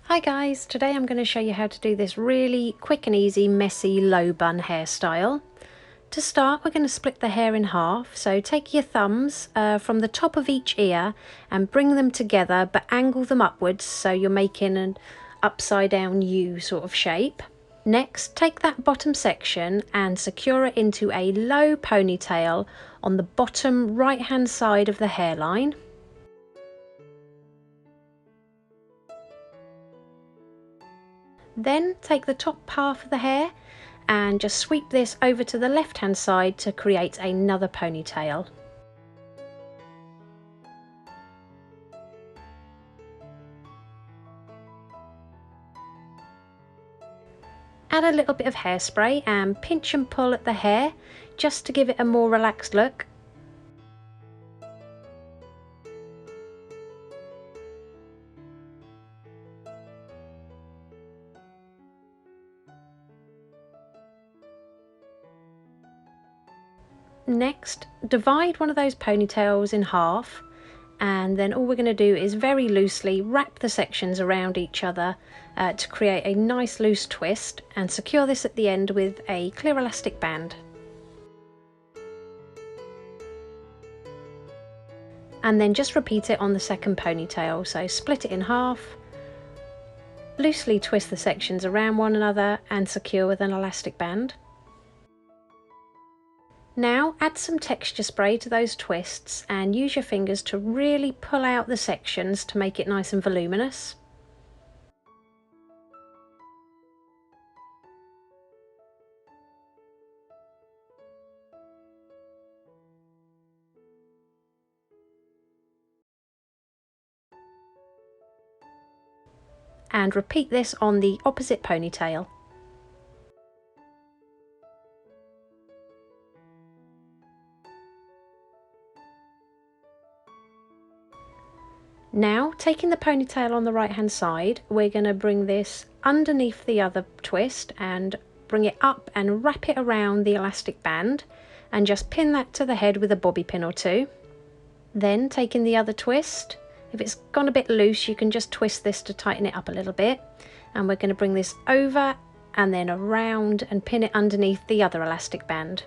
Hi guys, today I'm going to show you how to do this really quick and easy messy low bun hairstyle. To start, we're going to split the hair in half, so take your thumbs from the top of each ear and bring them together but angle them upwards so you're making an upside down U sort of shape. Next, take that bottom section and secure it into a low ponytail on the bottom right hand side of the hairline. Then take the top half of the hair and just sweep this over to the left hand side to create another ponytail. Add a little bit of hairspray and pinch and pull at the hair just to give it a more relaxed look. Next, divide one of those ponytails in half, and then all we're going to do is very loosely wrap the sections around each other to create a nice loose twist, and secure this at the end with a clear elastic band. And then just repeat it on the second ponytail, so split it in half, loosely twist the sections around one another and secure with an elastic band. Now add some texture spray to those twists and use your fingers to really pull out the sections to make it nice and voluminous. And repeat this on the opposite ponytail. Now, taking the ponytail on the right hand side, we're going to bring this underneath the other twist and bring it up and wrap it around the elastic band and just pin that to the head with a bobby pin or two. Then taking the other twist, if it's gone a bit loose you can just twist this to tighten it up a little bit, and we're going to bring this over and then around and pin it underneath the other elastic band.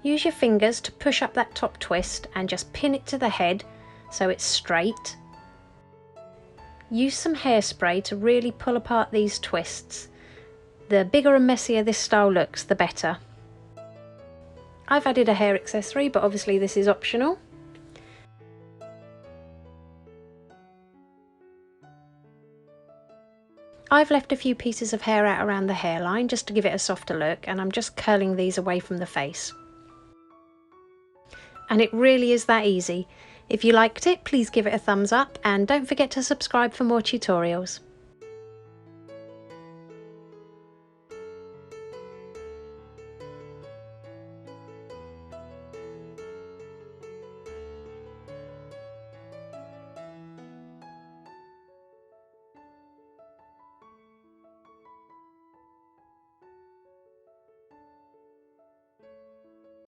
Use your fingers to push up that top twist and just pin it to the head so it's straight. Use some hairspray to really pull apart these twists. The bigger and messier this style looks, the better. I've added a hair accessory, but obviously this is optional. I've left a few pieces of hair out around the hairline just to give it a softer look, and I'm just curling these away from the face. And it really is that easy. If you liked it, please give it a thumbs up and don't forget to subscribe for more tutorials.